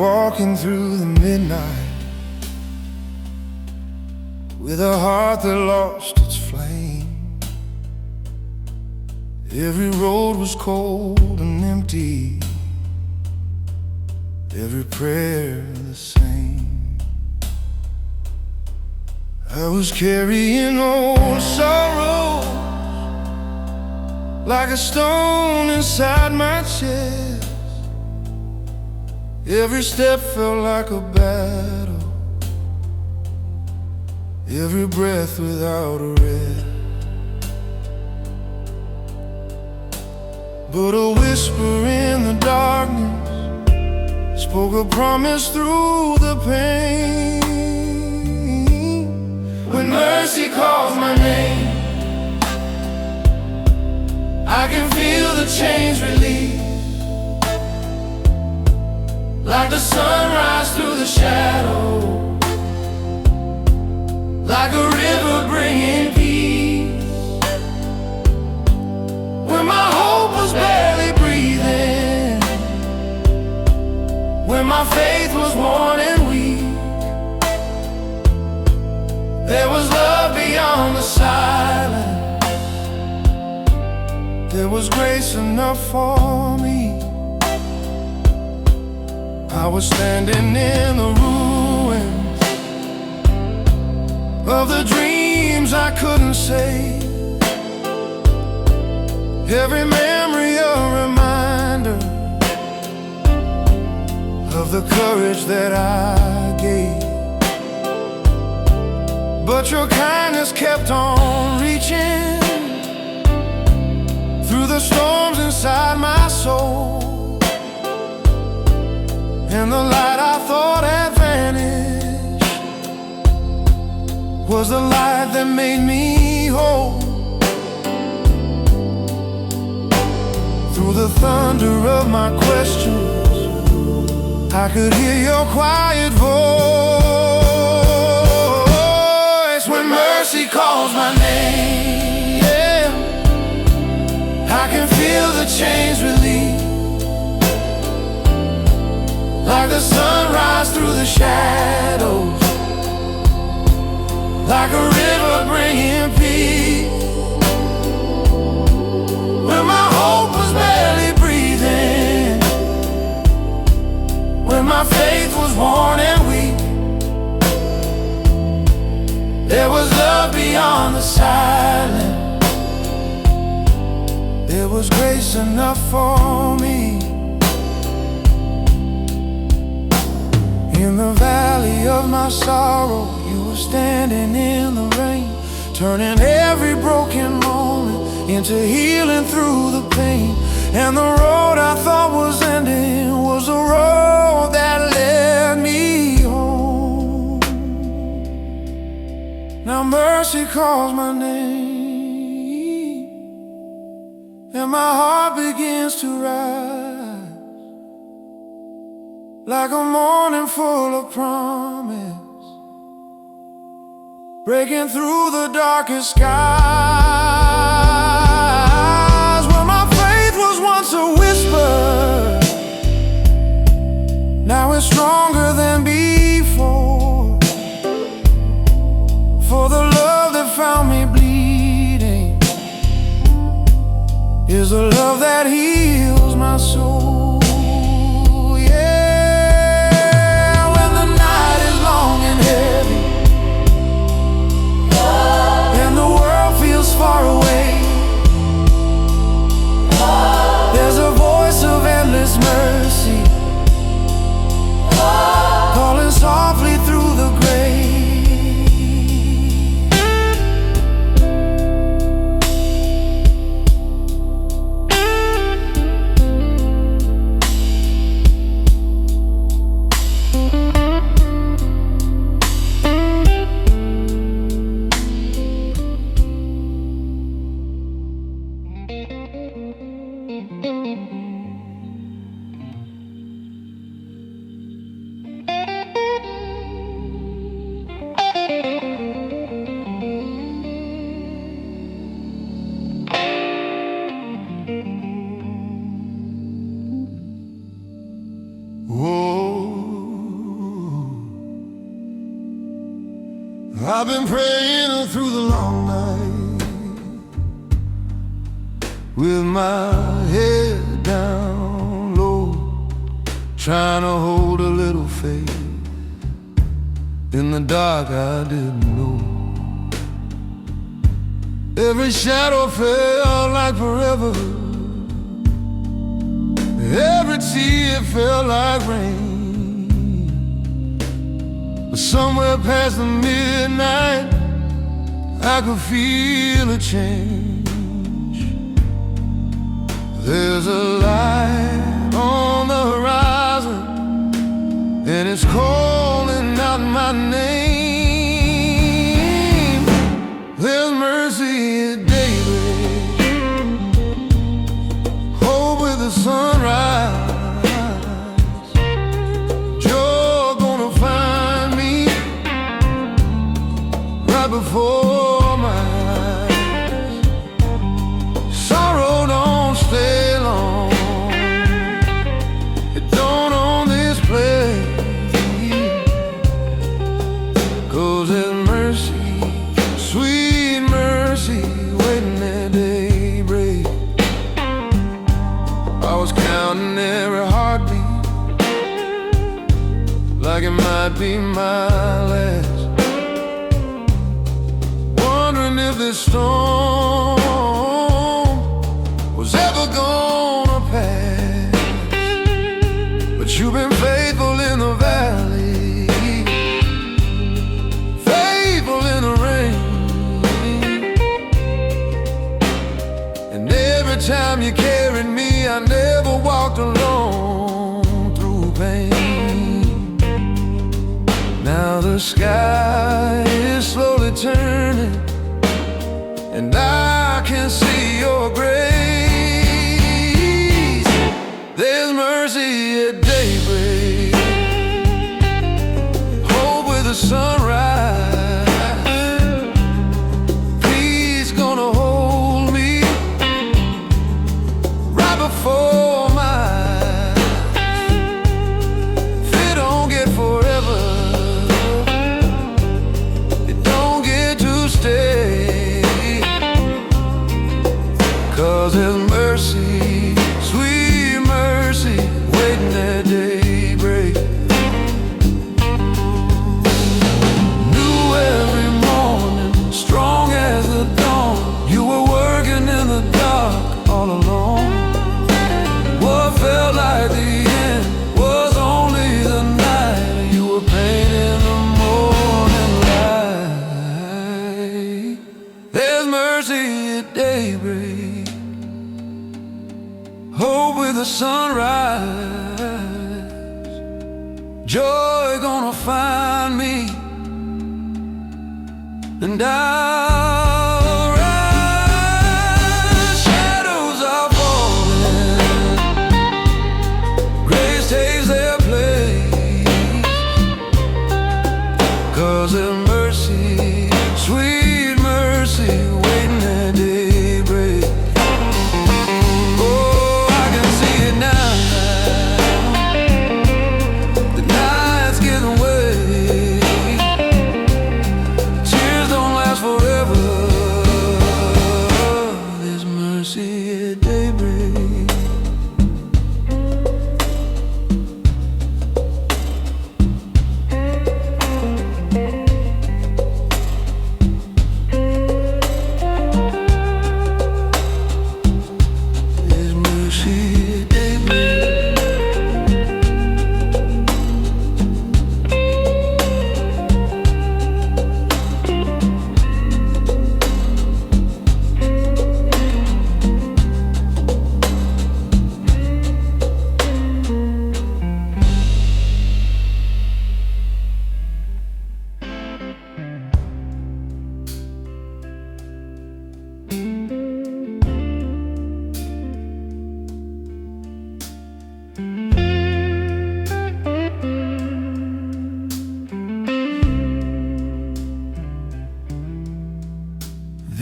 walking through the midnight with a heart that lost its flame. Every road was cold and empty, every prayer the same. I was carrying old sorrow like a stone inside my chest. Every step felt like a battle, every breath without a rest. But a whisper in the darkness spoke a promise through the pain. When mercy calls my name, I can feel the chains release, like the sunrise through the shadow, like a river bringing peace. When my hope was barely breathing, when my faith was worn and weak, there was love beyond the silence. There was grace enough for me. I was standing in the ruins of the dreams I couldn't save. Every memory a reminder of the courage that I gave. But your kindness kept on reaching through the storms inside my soul, and the light I thought had vanished was the light that made me whole. Through the thunder of my questions, I could hear your quiet voice. When mercy calls my name, yeah, I can feel the chains release, like the sunrise through the shadows, like a river bringing peace. When my hope was barely breathing, when my faith was worn and weak, there was love beyond the silence. There was grace enough for me. In the valley of my sorrow, you were standing in the rain, turning every broken moment into healing through the pain. And the road I thought was ending was a road that led me home. Now mercy calls my name, and my heart begins to rise, like a morning full of promise, breaking through the darkest skies. Where my faith was once a whisper, now it's stronger than before. For the love that found me bleeding is a love that heals my soul. Far away, there's a voice of endless mercy calling softly through the grave. I've been praying through the long night with my head down low, trying to hold a little faith in the dark I didn't know. Every shadow felt like forever, every tear felt like rain. But somewhere past the midnight, I could feel a change. There's a light on the horizon, and it's calling out my name. There's mercy at daybreak, hope with the sunrise. Joy gonna find me right before my eyes. Sorrow don't stay long, it don't own this place. 'Cause there's mercy, sweet mercy, waiting at daybreak. I was counting every heartbeat like it might be my last, wondering if this storm was ever gonna pass. But you've been faithful in the valley, faithful in the rain, and every time you carried me, I never walked alone through pain. Now the sky is slowly turning, and I can see your grace. There's mercy at daybreak, hope with the sunrise. Peace gonna hold me right before my eyes. If it don't get forever, it don't get to stay. 'Cause there's mercy, sweet mercy, waiting at daybreak. New every morning, strong as the dawn. You were working in the dark all alone. What felt like the end was only the night. You were painting the morning light. There's mercy at daybreak, hope with the sunrise. Joy gonna find me, and I'll rise. Shadows are falling, grace takes their place. 'Cause there's mercy, sweet mercy, waiting at daybreak.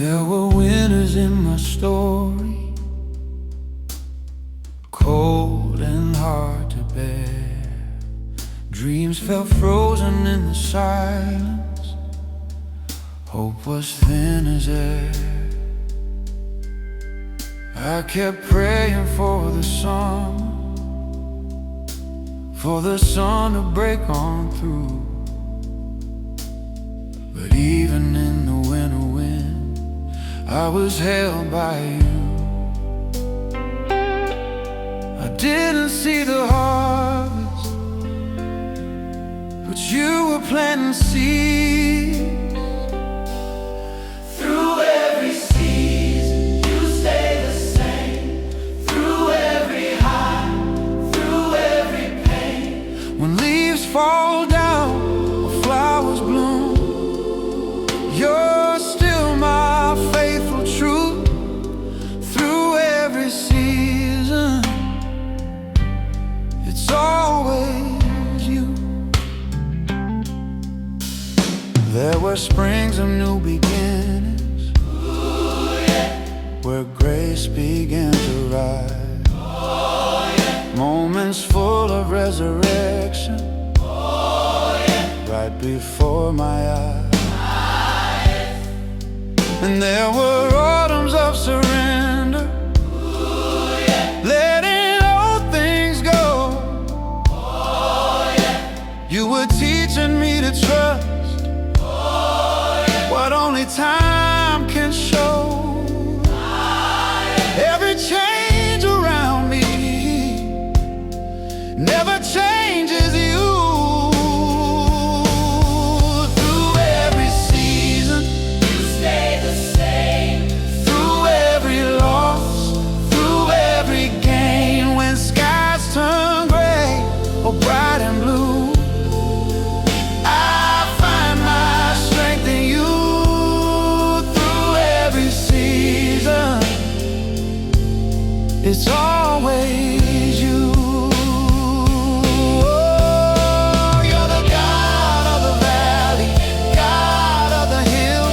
There were winners in my story, cold and hard to bear. Dreams felt frozen in the silence, Hope was thin as air. I kept praying for the sun to break on through. But even in the winter wind, I was held by you. I didn't see the harvest, but you were planting seeds. Through every season, you stay the same. Through every high, through every pain. When leaves fall down or flowers bloom, you're still my faithful truth. Through every season, it's always you. There were springs of new beginnings, where grace began to rise. Moments full of resurrection, right before my eyes. And there were autumns of surrender, letting old things go. You were teaching me to trust what only time can show. Every change around me never changes you. Through every season, You stay the same. through every loss, through every gain. When skies turn gray or bright and blue, I find my strength in you. Through every season, it's always you. Oh, you're the God of the valley, God of the hill,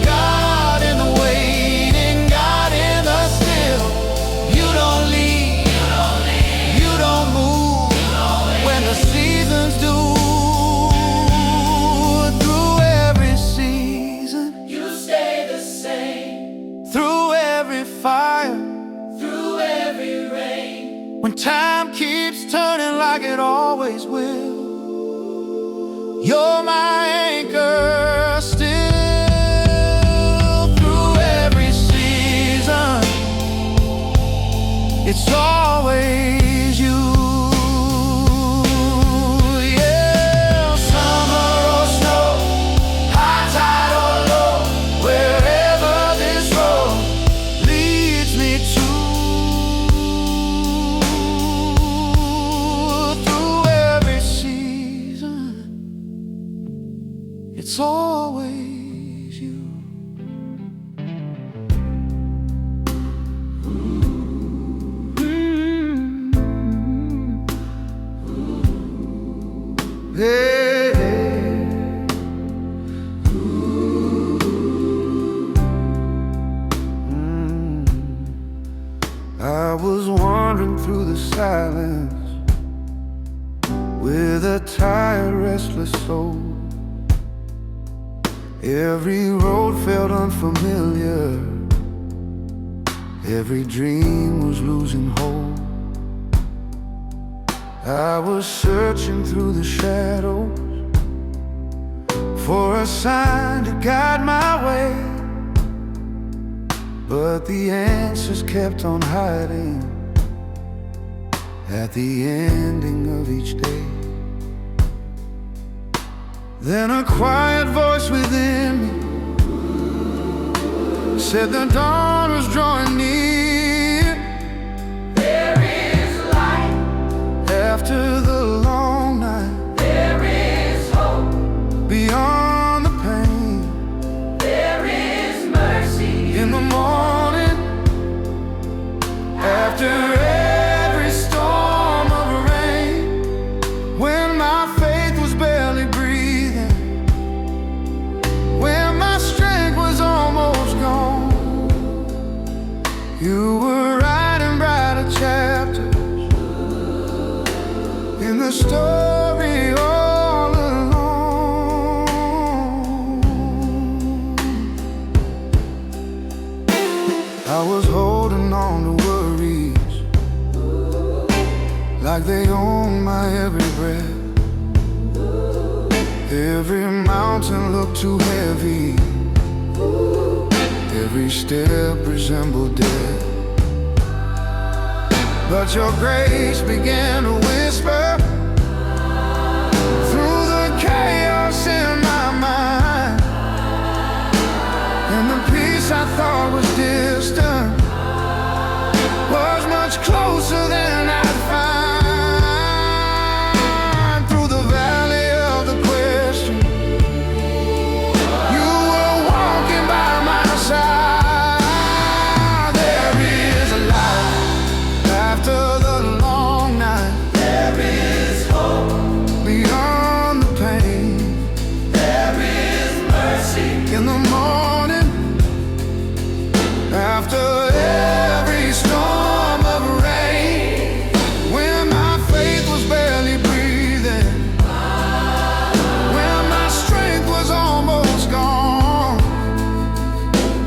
God in the waiting, God in the still. You don't leave, you don't move when the seasons do. Through every season, You stay the same. through every fire, Through every rain. when time keeps turning like it always will, you're my anchor still. Through every season, it's always you. Yeah, summer or snow, high tide or low, wherever this road leads me to. Through every season, it's always you. Hey, hey. I was wandering through the silence with a tired, restless soul. Every road felt unfamiliar, every dream was losing hope. I was searching through the shadows for a sign to guide my way, but the answers kept on hiding at the ending of each day. Then a quiet voice within me said the dawn was drawing near. There is light. After the long night, There is hope. beyond the pain, There is mercy. in the morning, after every storm of rain, when my faith was barely breathing, when my strength was almost gone, you were writing brighter chapters in the story all along. I was holding on to worries like they own my every breath. Every mountain looked too heavy, every step resembled death. But your grace began to whisper through the chaos in my mind, and the peace I thought was distant was much closer than I'd find. Through the valley of the question, you were walking by my side. There is a light after the long night. There is hope Beyond the pain, there is mercy in the morning, after every storm of rain, when my faith was barely breathing, when my strength was almost gone,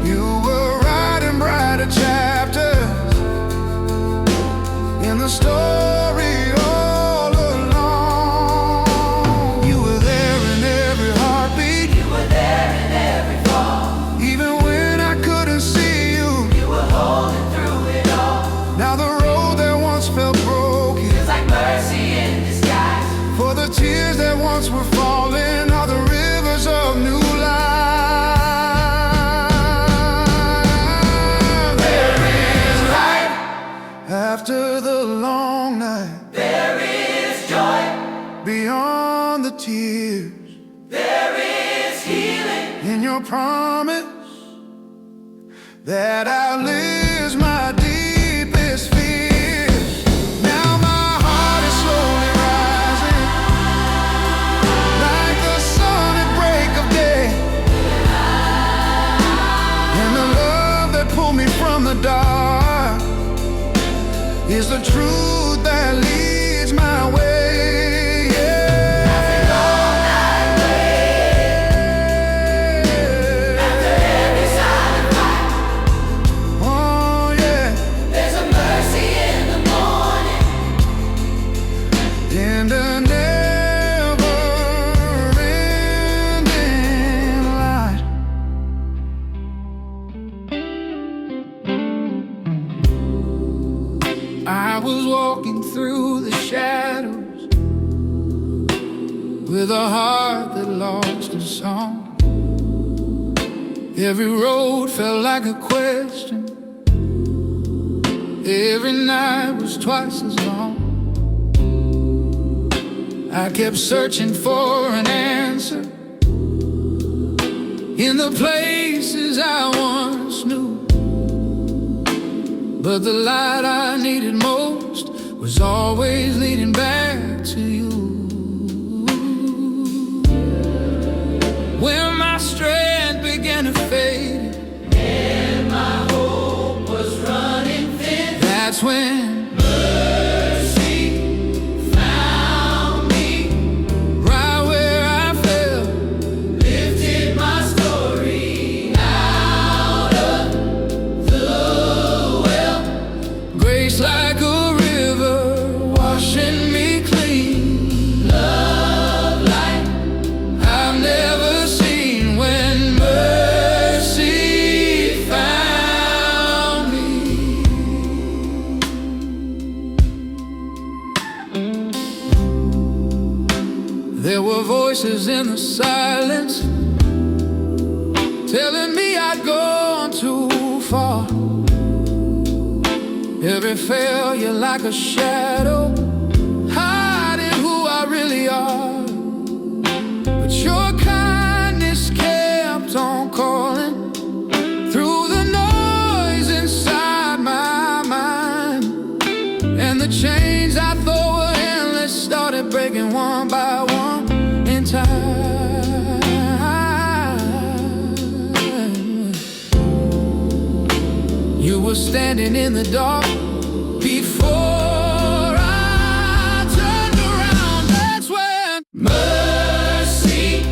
you were writing brighter chapters in the story all along. You were there in every heartbeat, You were there in every fall. even when I couldn't see you. You were holding through it all. Now the road that once felt broken, Feels like mercy in disguise. for the tears that once were falling, are the rivers of new life. There is light after the long night, There is joy. beyond the tears, There is healing. in your promise that outlives my deepest fears. Now my heart is slowly rising like the sun at break of day, and the love that pulled me from the dark is the truth that leads my way. Every silent fight, Oh yeah, there's a mercy in the morning. in the never-ending light. I was walking through the shadows with a heart that lost a song. Every road felt like a question, every night was twice as long. I kept searching for an answer in the places I once knew, but the light I needed most was always leading back to you. When my strength began to fade, And my hope was running thin. that's when Mercy found me. right where I fell, Lifted my story out of the well. grace like a river washing me clean. Love light. I've never seen when mercy found me. There were voices in the silence telling me I'd gone too far. Every failure like a shadow, hiding who I really are. But your kindness kept on calling through the noise inside my mind, and the chains I thought were endless started breaking one by one in time. You were standing in the dark before I turned around. That's when Mercy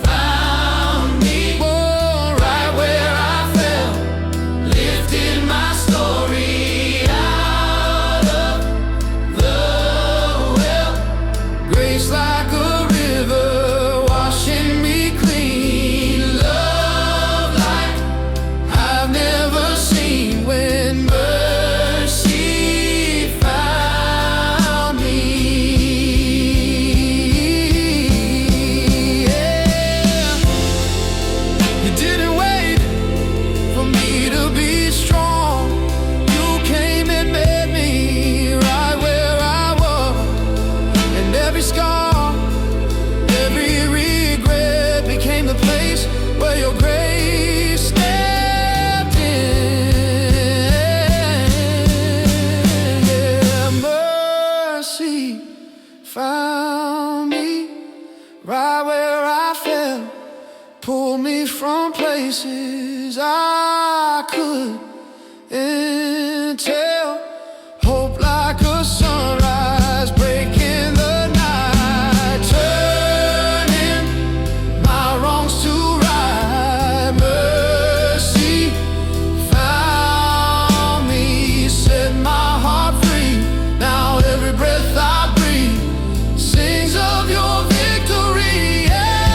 found me. oh, right where I fell, Lifted places I couldn't tell. Hope like a sunrise breaking the night, turning my wrongs to right. Mercy found me, set my heart free. Now every breath I breathe sings of your victory. Yeah,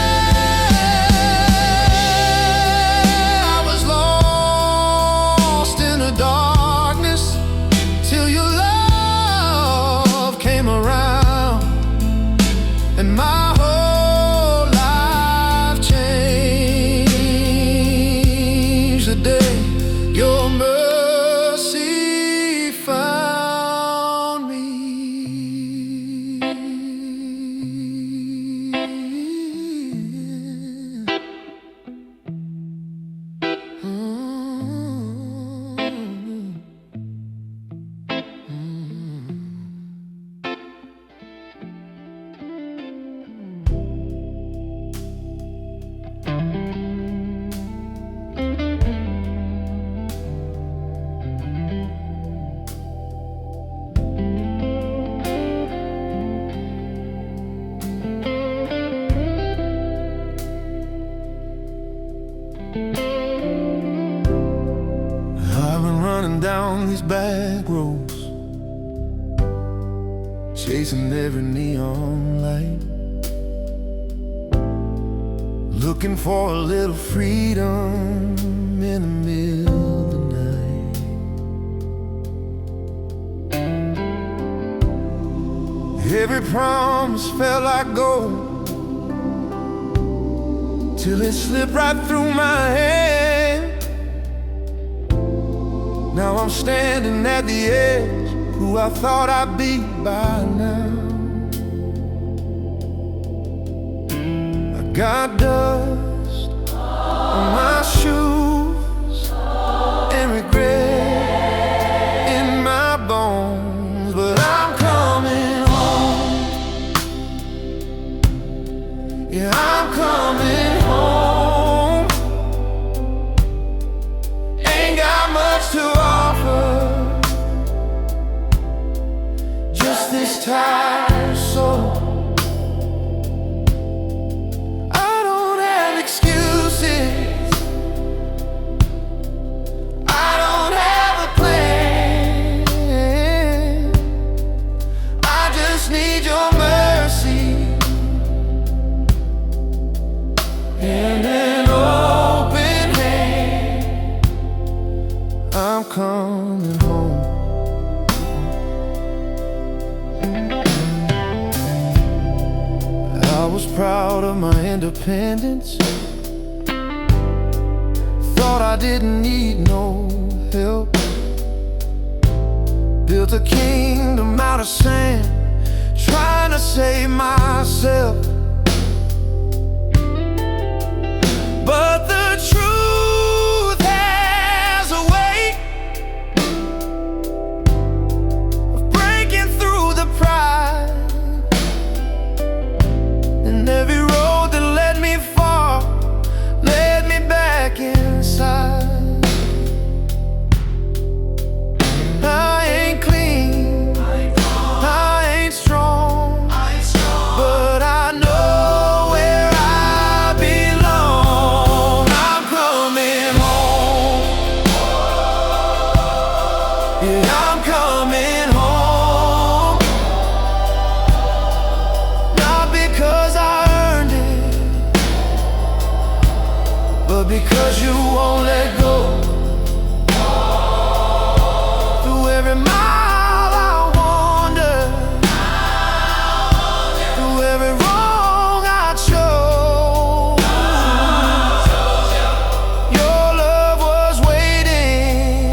I was lost in the darkness till your love came around, and my whole life changed the day your mercy found me. I've been running down these back roads, chasing every neon light, looking for a little freedom in the middle of the night. Every promise felt like gold till it slipped right through my hand. Now I'm standing at the edge, who I thought I'd be by now. I got dust on my shoes and regret in my bones, but I'm coming home. Yeah, I'm coming home. Ain't got much to offer, just this tired soul. I don't have excuses, I don't have a plan. I just need your mercy and an open hand. I'm coming home. I was proud of my independence, thought I didn't need no help. Built a kingdom out of sand, trying to save myself. But the truth has a way of breaking through the pride, and every road that led me far led me back inside. I ain't clean, I ain't strong, but I know where I belong. I'm coming home. Yeah, I'm coming home. Not because I earned it, but because you won't let go. Through every mile I wander, through every wrong I chose, your love was waiting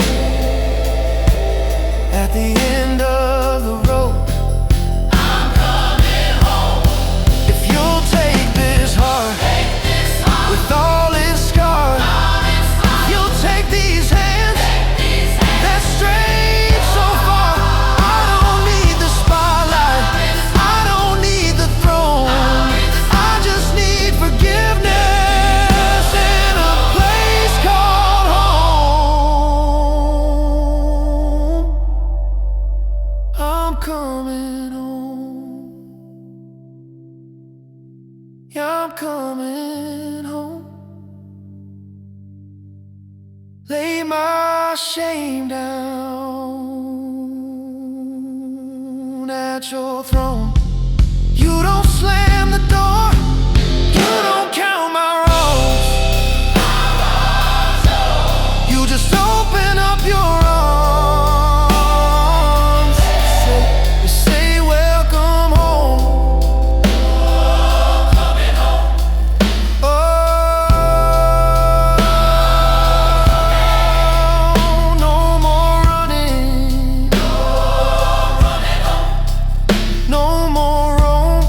shame down at your throne. You don't slam the door, you don't count my wrongs. You just open up your arms. Say welcome home. Coming home. Oh, no more running, Running home. no more roam.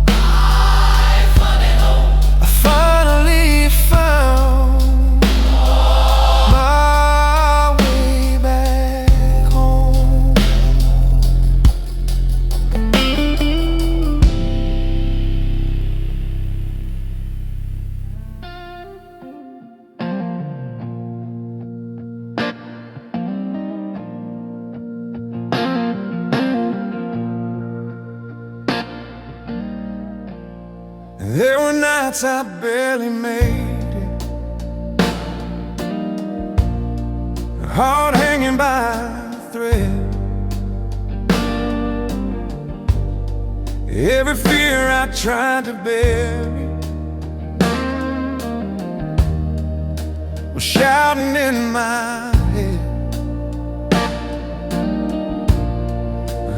I'm running home. I finally found my way back home. There were nights I barely made it, heart hanging by a thread. Every fear I tried to bury was shouting in my head.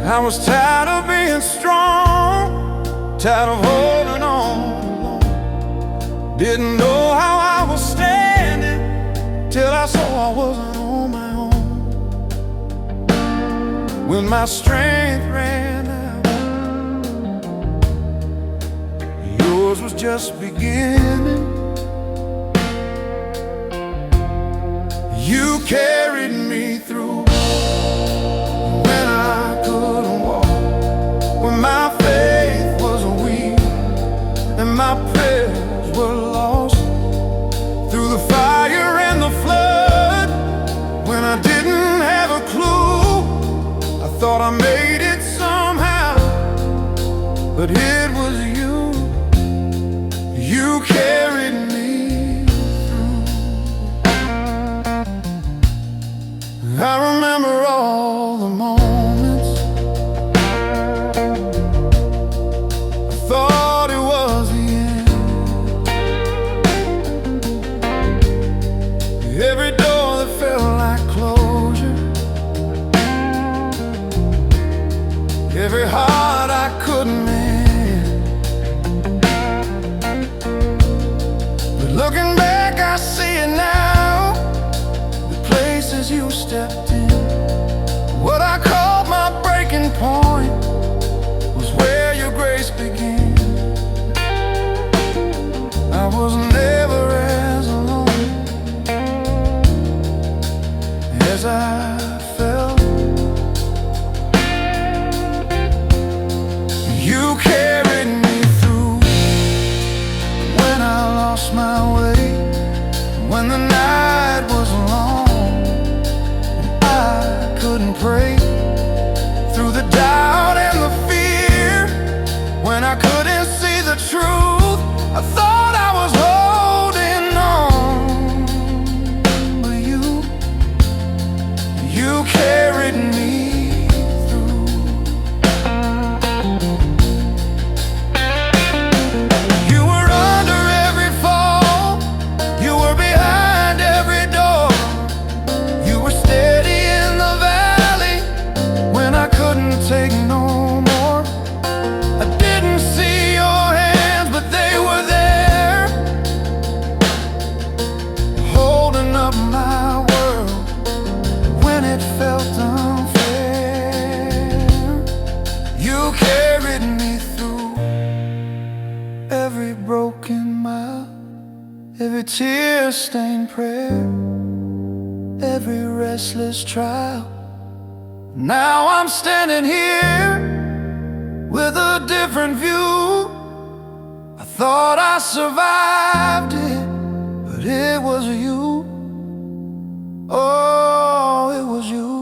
I was tired of being strong, tired of holding on alone. Didn't know how I was standing till I saw I wasn't on my own. When my strength ran out, yours was just beginning. You carried me through when I couldn't walk, when my faith was weak and my prayers were lost. Through the fire and the flood, when I didn't have a clue, I thought I made it somehow, but it was you. You carried me through. I remember all the moments I thought it was the end. Every door that felt like closure, every heart I couldn't mend. But looking back, I see it now, the places you stepped in. What I called my breaking point was where your grace began. I was never as alone as I felt. You carried me through when I lost my way, when the night was long and I couldn't pray. Through the doubt and the fear, when I couldn't see the truth, I thought I was holding on. But you carried me through. You were under every fall, you were behind every door. You were steady in the valley when I couldn't take no more. I didn't see your hands, but they were there, holding up my world when it felt unfair. You carried me through every broken mile, every tear-stained prayer, every restless trial. Now I'm standing here with a different view. I thought I survived it, but it was you. Oh, it was you.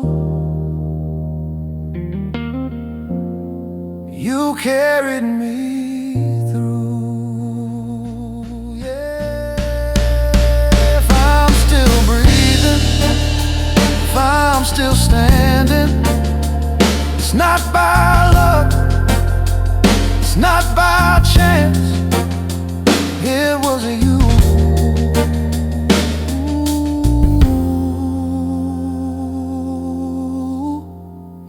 You carried me through. Yeah, if I'm still breathing, I'm still standing. It's not by luck, it's not by chance, it was you.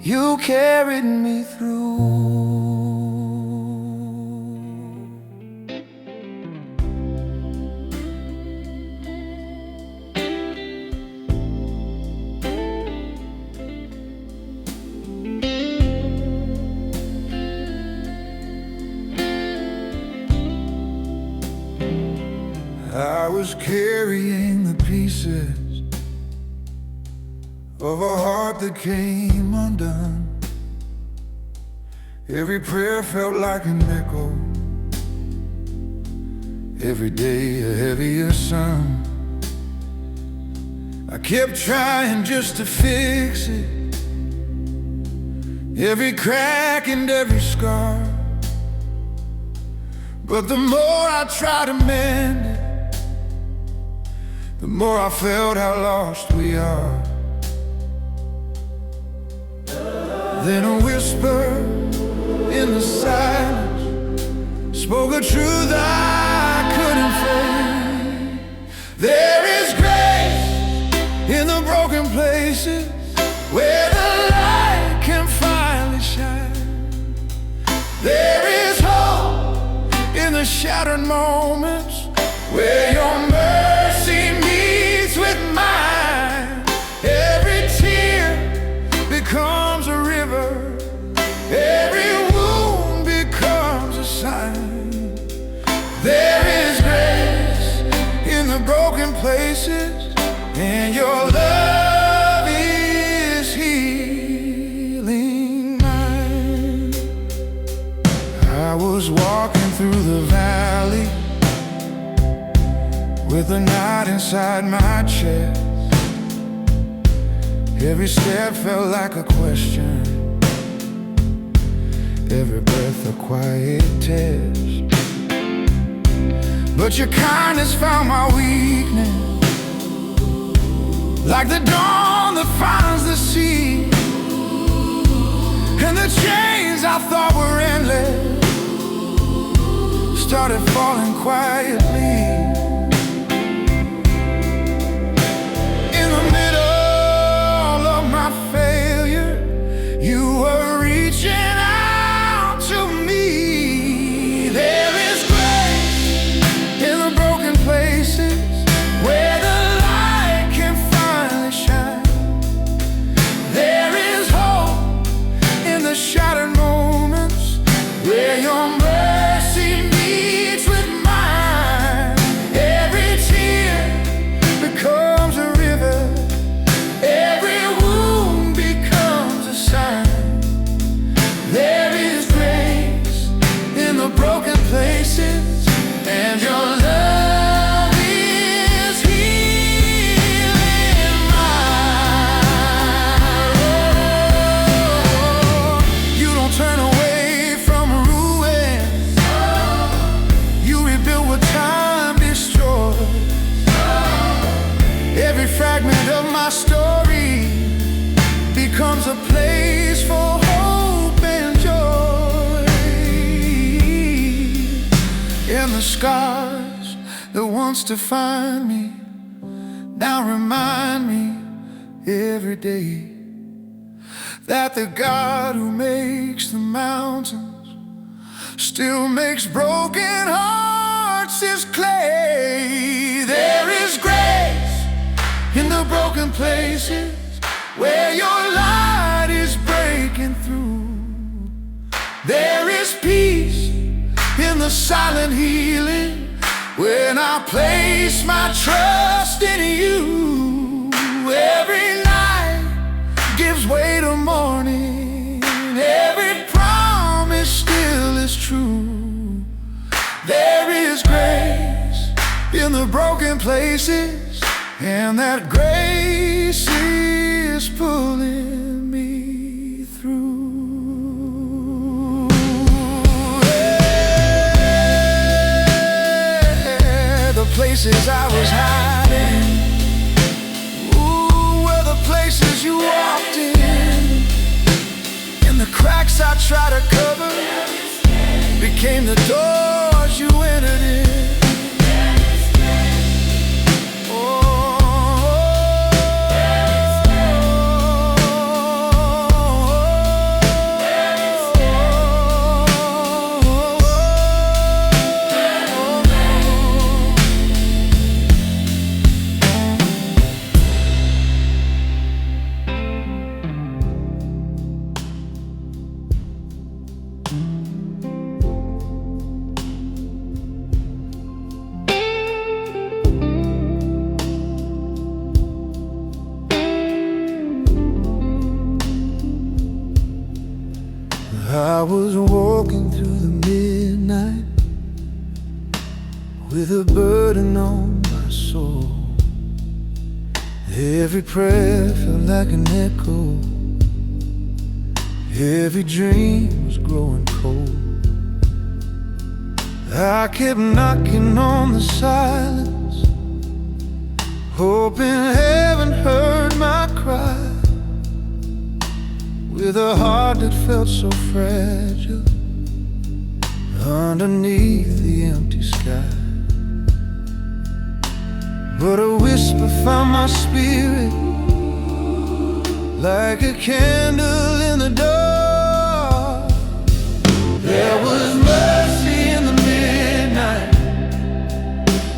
You carried me through. I was carrying the pieces of a heart that came undone. Every prayer felt like an echo, every day a heavier sun. I kept trying just to fix it, every crack and every scar. But the more I tried to mend it, the more I felt how lost we are. Then a whisper in the silence spoke a truth I couldn't fake. There is grace in the broken places where the light can finally shine. There is hope in the shattered moments where your mercy meets with mine. Every tear becomes a river, every wound becomes a sign. There is grace in the broken places, and your love is healing mine. I was walking through the valley with a knot inside my chest. Every step felt like a question, every breath a quiet test. But your kindness found my weakness, like the dawn that finds the sea. And the chains I thought were endless started falling quietly. And your love is healing mine. Oh, you don't turn away from ruin, you rebuild what time destroyed. Every fragment of my story becomes a place for hope and joy. And the scars that once defined me now remind me every day that the God who makes the mountains still makes broken hearts his clay. There is grace in the broken places where your light is breaking through. There is peace in the silent healing when I place my trust in you. Every night gives way to morning, every promise still is true. There is grace in the broken places, and that grace is pulling me through. Places I was hiding, ooh, were the places you are. I try to cover became the doors you entered in. I was walking through the midnight with a burden on my soul. Every prayer felt like an echo. Every dream was growing cold. I kept knocking on the silence, hoping heaven heard my cry. With a heart that felt so fragile underneath the empty sky. But a whisper found my spirit like a candle in the dark. There was mercy in the midnight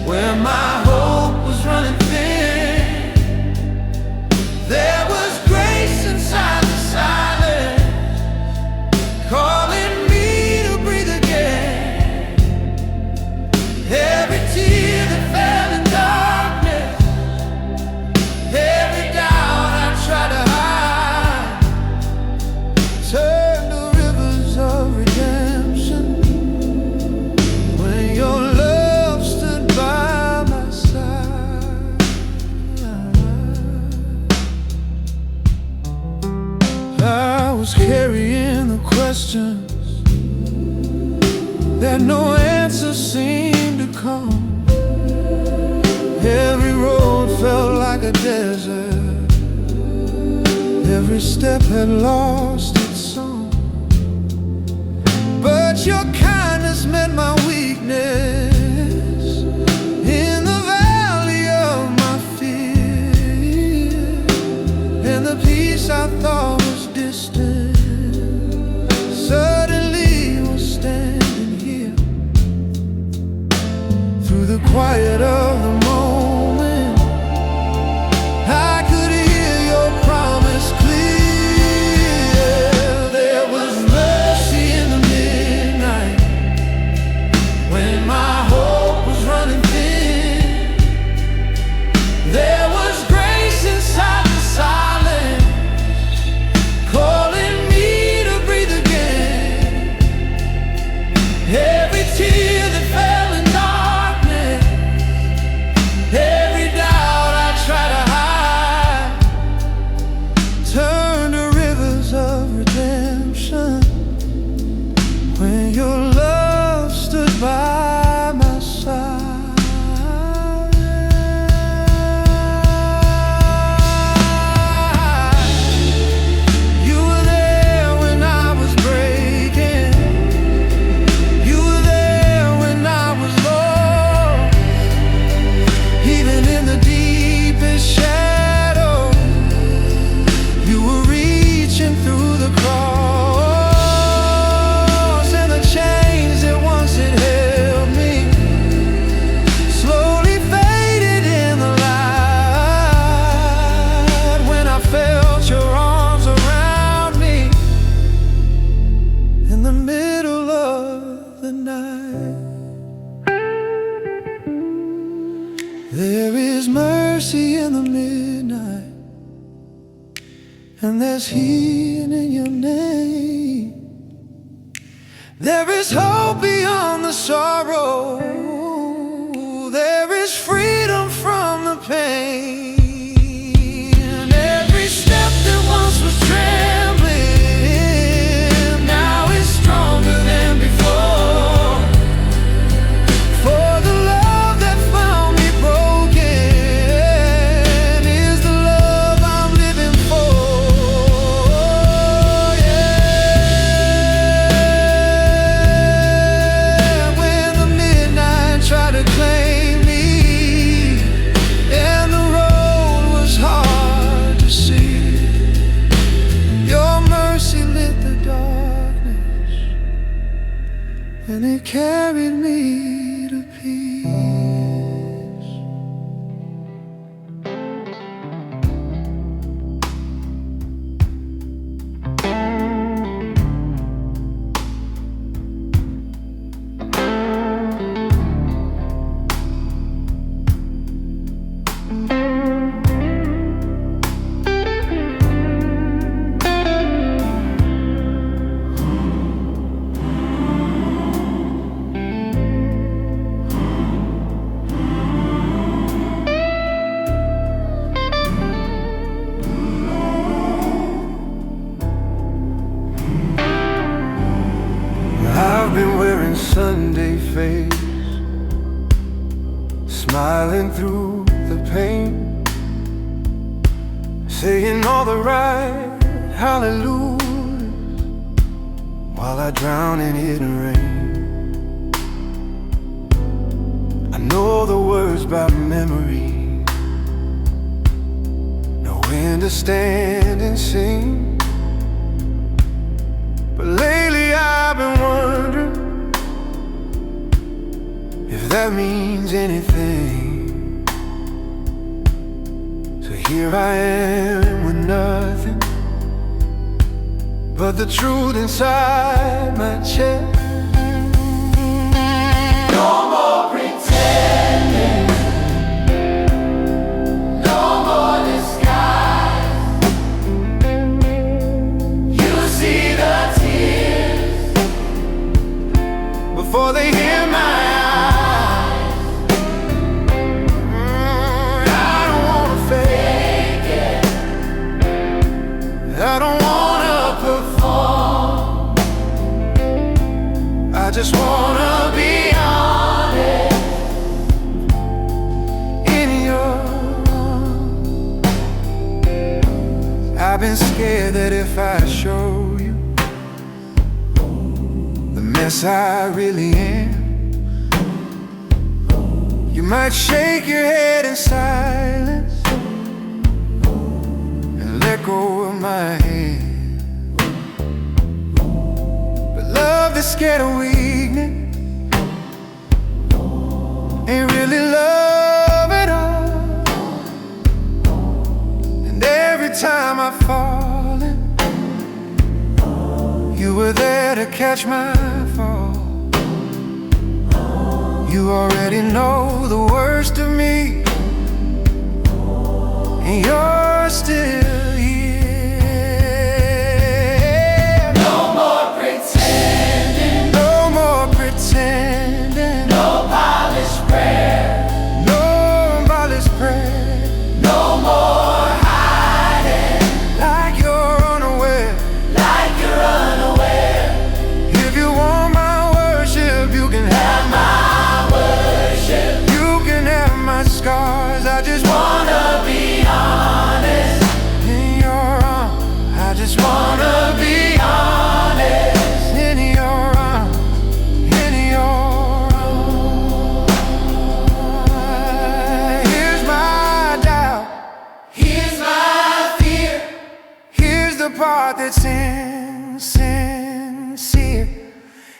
where my hope was running thin. There was grace inside the silence, calling me to breathe again. Every tear that fell in darkness, every doubt I tried to hide, turned to rivers of redemption when your love stood by my side. I was carrying the questions that no answer seemed to come. Every road felt like a desert. Every step had lost its song. But your kindness met my weakness in the valley of my fear. And the peace I thought was distant suddenly was standing here. Through the quiet of the moment, I could hear your promise clear. There was mercy in the midnight when my hope was running thin. There was grace inside the silence, calling me to breathe again. Every tear that fell in darkness, every doubt I tried to hide, turned to rivers of redemption when your love stood by my side. You were there when I was breaking. You were there when I was lost. Even in the deepest shadow, you were reaching through the cross. And the chains that once had held me slowly faded in the light when I felt your arms around me in the middle of the night. There is mercy in the midnight, and there's healing in your name. There is hope beyond the sorrow. There is freedom from the pain. Every step that once was trembling now is stronger than before. For the love that found me broken is the love I'm living for. Yeah. and it carried me to peace. I've been wearing Sunday face, smiling through the pain, saying all the right hallelujahs while I drown in hidden rain. I know the words by memory, know when to stand and sing. But lately I've been wondering if that means anything. So here I am with nothing but the truth inside my chest. No more pretending, no more disguise. You see the tears before they hear my eyes. I don't wanna fake it, I don't wanna perform, I just wanna be honest in your arms. I've been scared that if I show you the mess I really am, you might shake your head in silence and let go of my hand. But love that's scared of weakness ain't really love at all. And every time I fall in, you were there to catch my fall. You already know the worst of me, and you're still here. no more pretending, No more pretending, no polished prayer, no polished prayer, no more hiding like you're unaware. like you're unaware. If you want my worship, you can have my, you can have my scars. I just Wanna be honest, in your arms. I just wanna be honest. in your arms, in your arms. Here's my doubt, Here's my fear, here's the part that's insincere.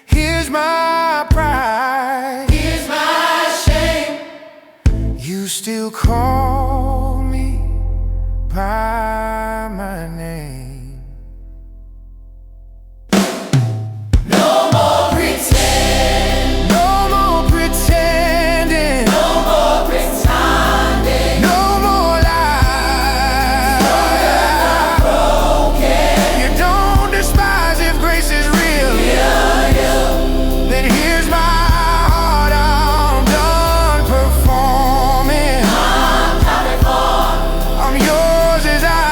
Here's my pride, here's my shame. you still call me by my name. No more pretend, No more pretending, no more pretending. no more lies. You don't despise if grace is real. Then here's my heart, I'm done performing. I'm yours as I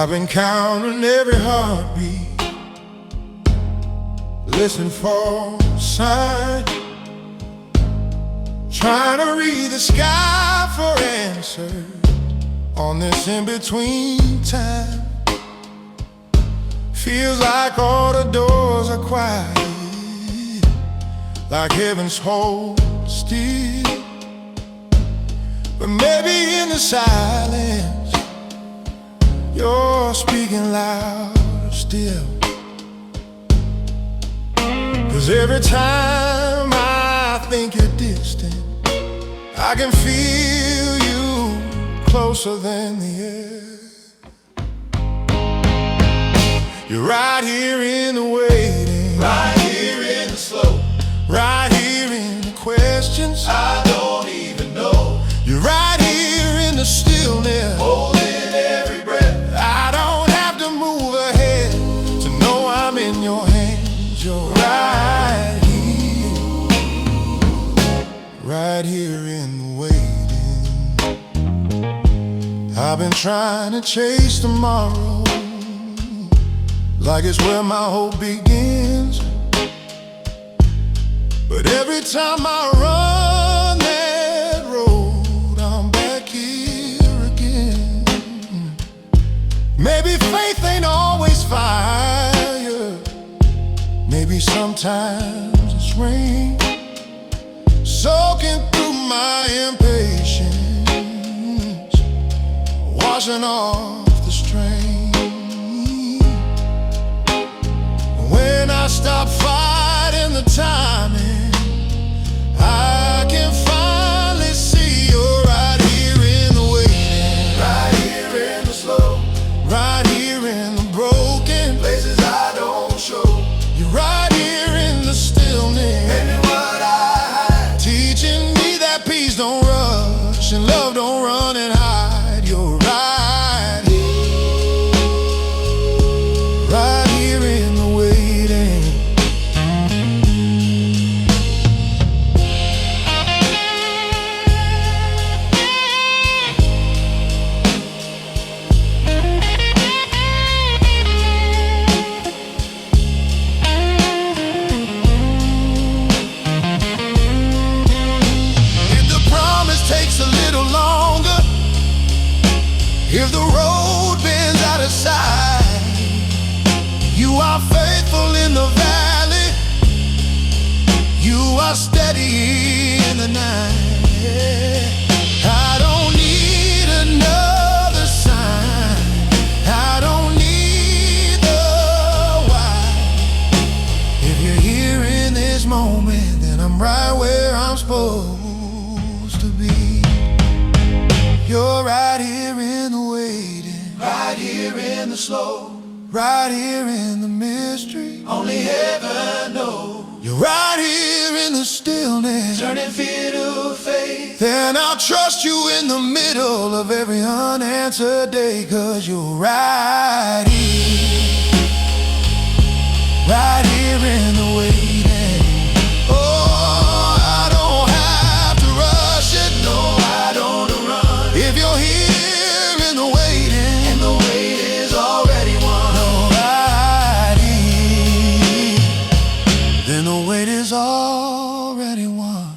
I've been counting every heartbeat, listen for signs, trying to read the sky for answers on this in-between time. Feels like all the doors are quiet, like heaven's hold still. But maybe in the silence, you're speaking louder still. 'Cause every time I think you're distant, I can feel you closer than the air. You're right here in the waiting, Right here in the slow, right here in the questions I don't even know. You're right here in the stillness, Holding every breath, I don't have to move ahead to know I'm in your hands. You're right here in the waiting. I've been trying to chase tomorrow, like it's where my hope begins. But every time I run that road, I'm back here again. Maybe faith ain't always fire, maybe sometimes it's rain, soaking through my impatience, washing off the strain. When I stop fighting the timing, I can finally see you're right here in the waiting, right here in the slow, right here in the broken places I don't show. You're right here in the stillness, Maybe what I hide, teaching me that peace don't rush and love don't run and hide. You're right here in the waiting. If the promise takes a little longer, if the road bends out of sight, you are faithful in the valley, you are steady in the night. I don't need another sign, I don't need the why. If you're here in this moment, then I'm right where I'm supposed to be. You're right here in the waiting, right here in the slow, right here in the mystery. only heaven knows. You're right here in the stillness, Turning fear to faith, then I'll trust you in the middle of every unanswered day. 'Cause you're right here in the waiting. Oh, I don't have to rush it, no, I don't run. if you're here in the waiting, And the wait is already won. right here, then the wait is already won.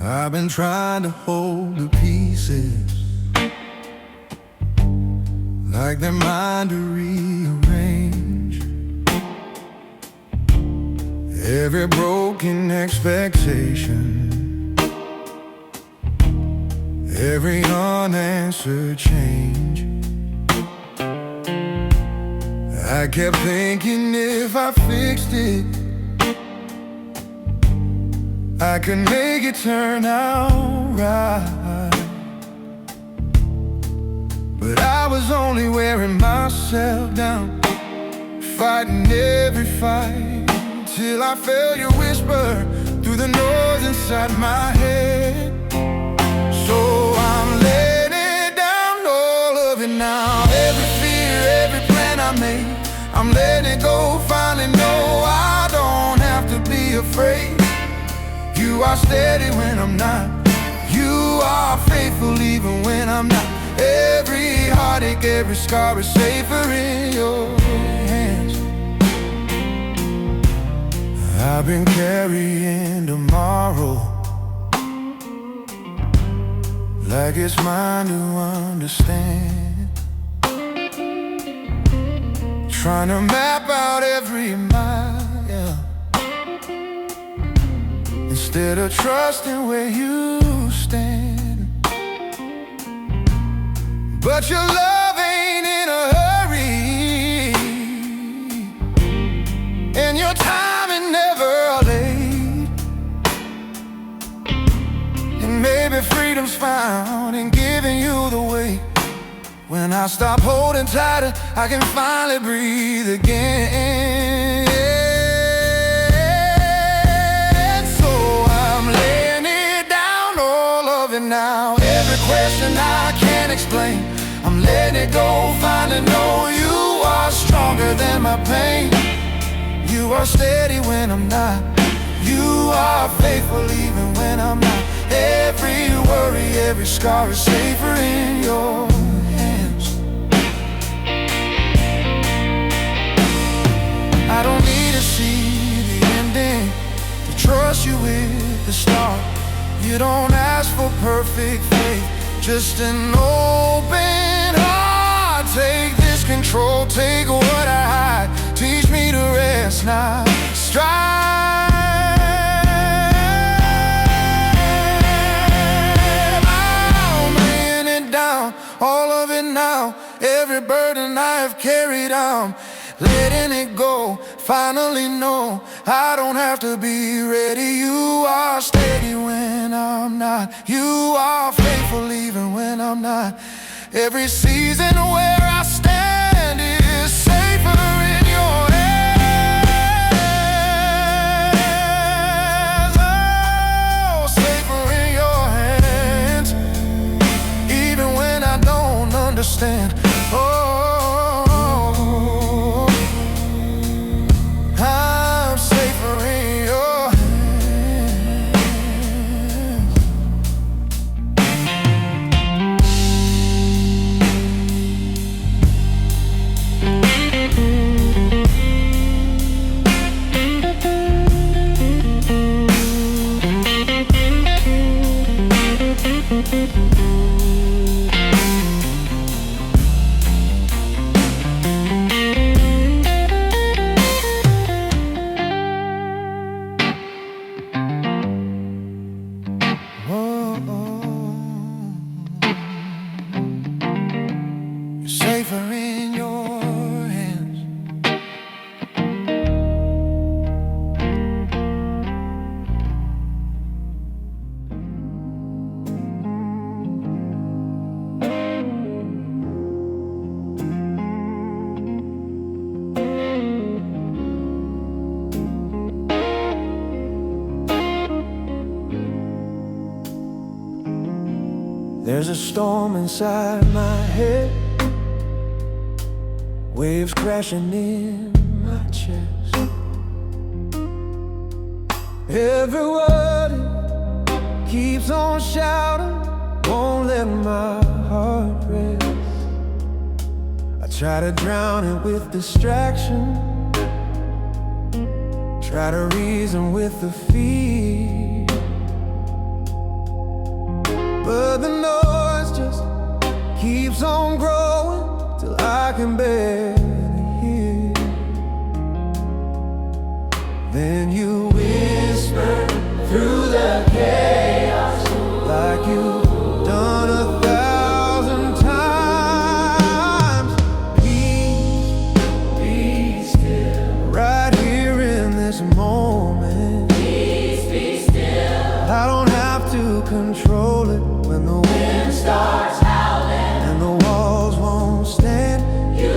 I've been trying to hold the pieces, like they're mine to rearrange. Every broken expectation, every unanswered change. I kept thinking if I fixed it, I could make it turn out right. But I was only wearing myself down, fighting every fight till I felt you whisper through the noise inside my head. So I'm letting down all of it now. Every fear, every plan I made, I'm letting it go. Finally know I don't have to be afraid. You are steady when I'm not. You are faithful even when I'm not. Every heartache, every scar is safer in your hands. I've been carrying tomorrow like it's mine to understand, trying to map out every mile, yeah, instead of trusting where you stand. But your love ain't in a hurry, and your timing never late. And maybe freedom's found in giving you the weight. When I stop holding tighter, I can finally breathe again. So I'm laying it down, all of it now. Every question I can't explain, I'm letting it go. Finally know you are stronger than my pain. You are steady when I'm not. You are faithful even when I'm not. Every worry, every scar is safer in your hands. I don't need to see the ending to trust you with the start. You don't ask for perfect faith, just an open heart. Take this control, take what I hide. Teach me to rest, not strive. I'm laying it down, all of it now. Every burden I have carried, I'm letting it go. Finally know I don't have to be ready. You are steady when I'm not. You are faithful even when I'm not. Every season where I stand is safer in your hands. Oh, safer in your hands, even when I don't understand. Oh, I'm safer in your hands. Safer in your hands. There's a storm inside my head, waves crashing in my chest. Every word keeps on shouting, won't let my heart rest. I try to drown it with distraction, try to reason with the fear, but the noise just keeps on growing till I can barely hear. Then you whisper through the chaos, like you've done 1,000 times. Peace, be still, right here in this moment. Peace, be still. I don't have to control it when the wind starts howling and the walls won't stand. You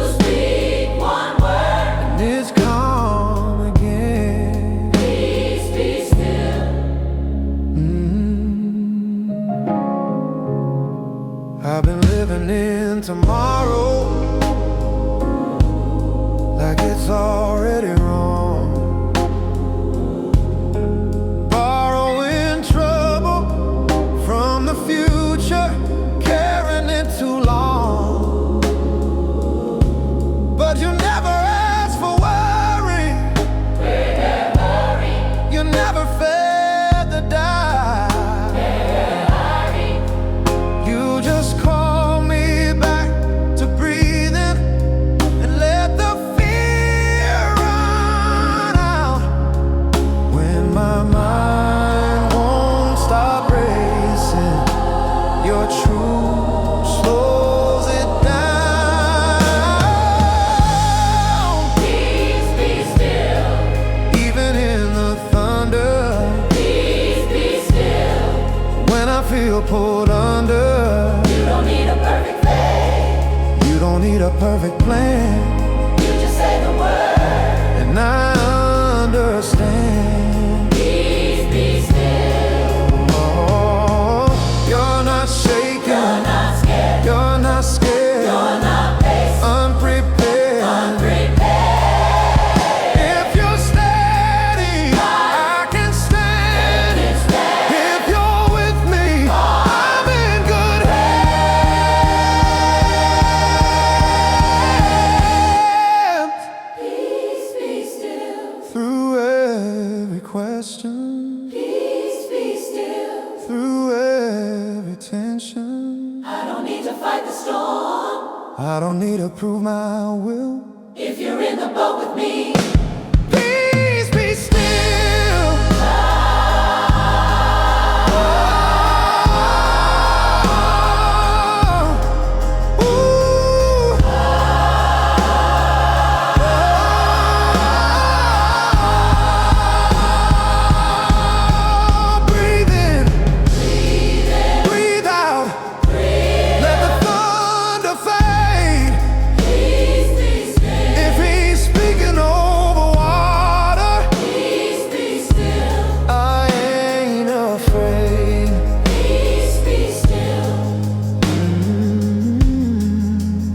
I've been living in tomorrow like it's already wrong, borrowing trouble from the future, carrying it too long. But you never asked for worry, you never fed the die. You just call me back to breathing and let the fear run out. When my mind won't stop racing, your truth slows it down. Peace be still. Even in the thunder, Peace be still. when I feel pulled under, You don't need a perfect faith. you don't need a perfect plan, You just say the word. and I understand. Peace be still. Oh, you're not shaken, You're not scared. you're not scared, You're not based. unprepared. Unprepared. If you're steady, I can stand. If you're with me, I'm in good hands. Peace be still. Through every question, Peace be still. through every tension, I don't need to fight the storm. I don't need to prove my will. If you're in the boat with me. Peace be still. Breathe in, breathe out, let the thunder fade. Peace be still. If he's speaking over water, Peace be still. I ain't afraid. Peace be still.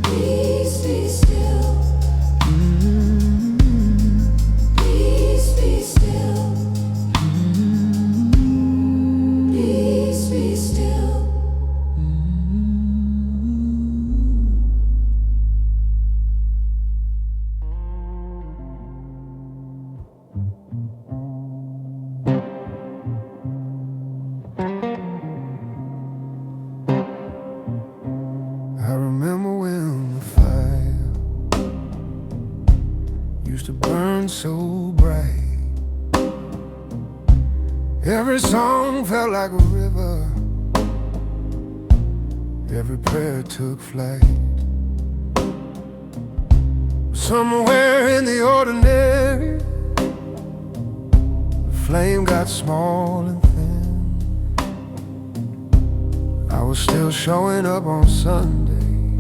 Peace be still. Peace be still. Peace be still. I remember when the fire used to burn so bright. Every song felt like a river, every prayer took flight. Somewhere in the ordinary, the flame got small and thin. I was still showing up on Sunday,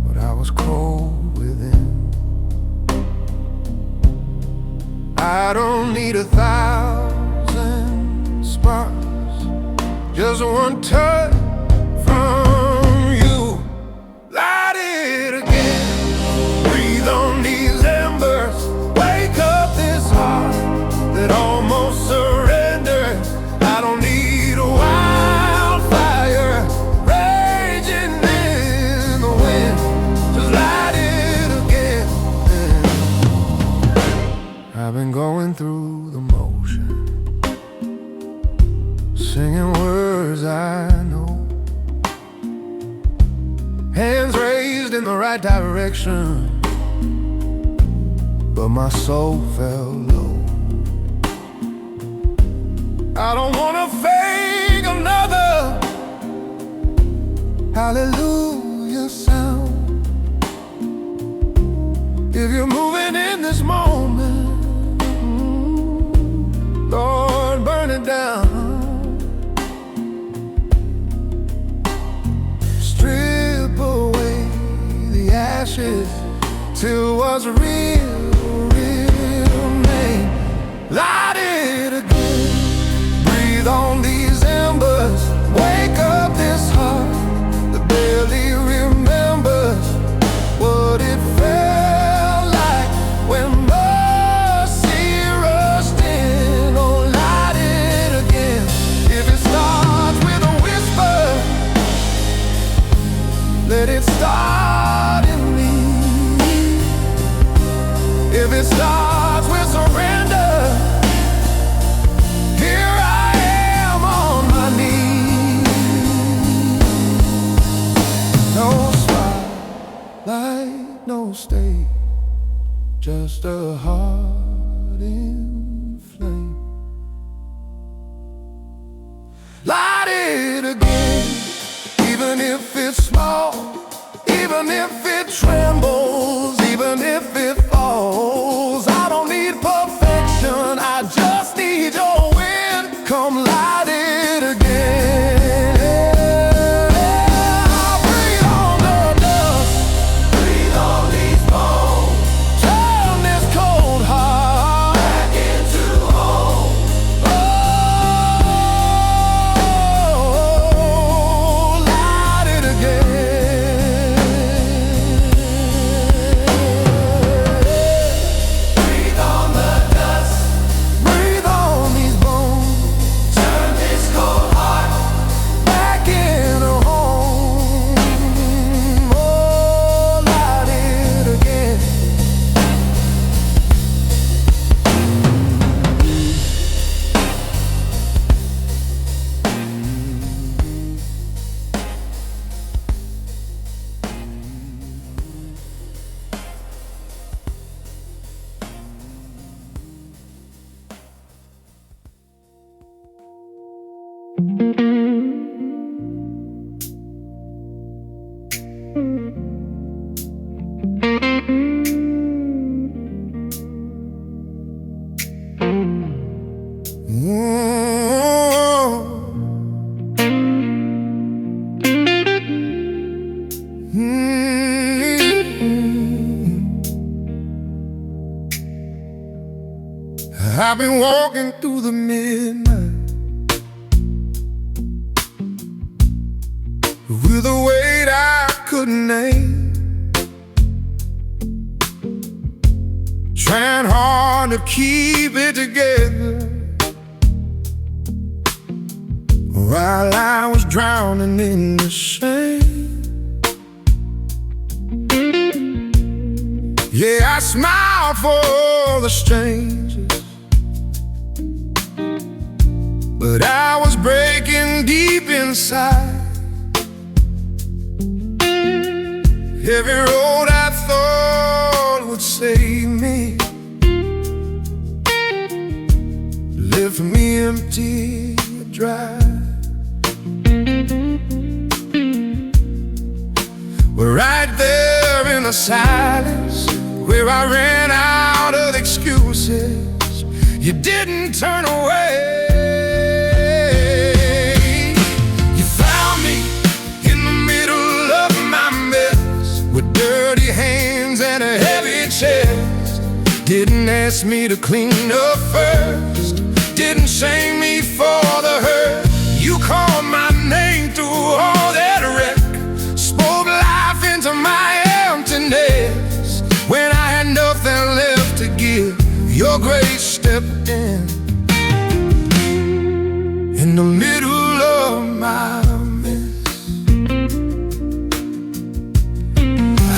but I was cold within. I don't need 1,000 sparks, just one touch from you. Light it again, breathe on these embers, wake up this heart that almost surrendered. I don't need a wildfire raging in the wind, just light it again. I've been going through the motion, singing words I know, hands raised in the right direction, but my soul fell low. I don't wanna fake another hallelujah sound. If you're moving in this moment, Lord, burn it down. Strip away the ashes till what's real, real name. Light it again, breathe on these embers, wake up this heart just a heart in flame. Light it again, even if it's small, even if it trembles, even if it falls. I don't need perfection, I just need your wind. Come light it again. Breathe on the dust, breathe on these bones. Turn this cold heart back into home. Oh, light it again. Breathe on the dust, breathe on these bones. Turn this cold heart back in a home. Oh, light it again. I've been walking through the midnight with a weight I couldn't name, trying hard to keep it together while I was drowning in the shame. Yeah, I smiled for the strangers, but I was breaking deep inside. Every road I thought would save me left me empty, dry. We're right there in the silence where I ran out of excuses. You didn't turn away. You found me in the middle of my mess, with dirty hands and a heavy chest. Didn't ask me to clean up first, didn't shame me for the hurt. You called my name through all that wreck, spoke life into my emptiness. When I had nothing left to give, your grace stepped in the middle of my mess.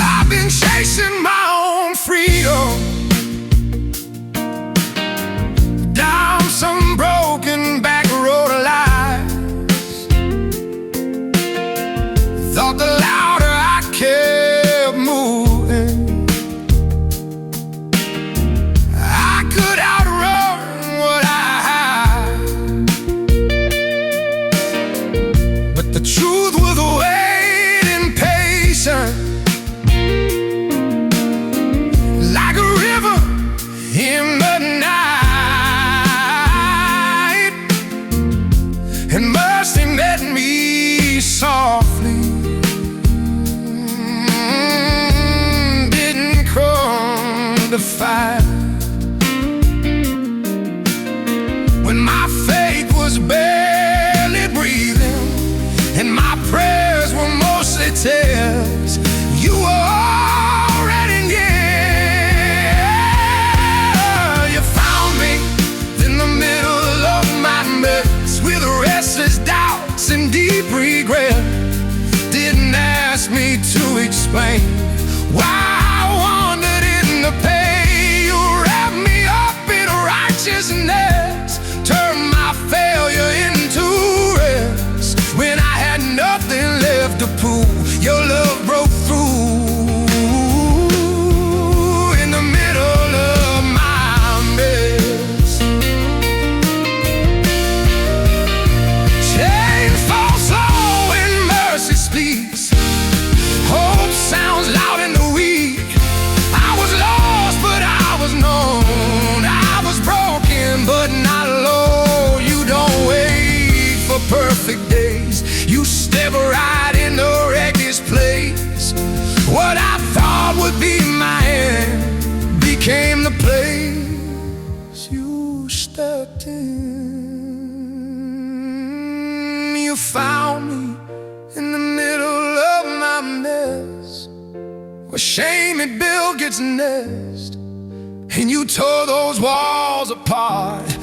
I've been chasing my own freedom down some broken back road of lies. Thought the louder I kept moving, I could outrun what I hide. But the truth was waiting patient, like a river in the night, and mercy met me softly, didn't come to fight. When my faith was barely breathing and my prayers were mostly tears, you were already near. You found me in the middle of my mess, with restless doubts and deep regret. Didn't ask me to explain why I wandered in the pain. You wrapped me up in righteousness, turned my failure into rest. When I had nothing left to prove, your love broke through in the middle resting. You found me in the middle of my mess, where shame had built its nest, and you tore those walls apart.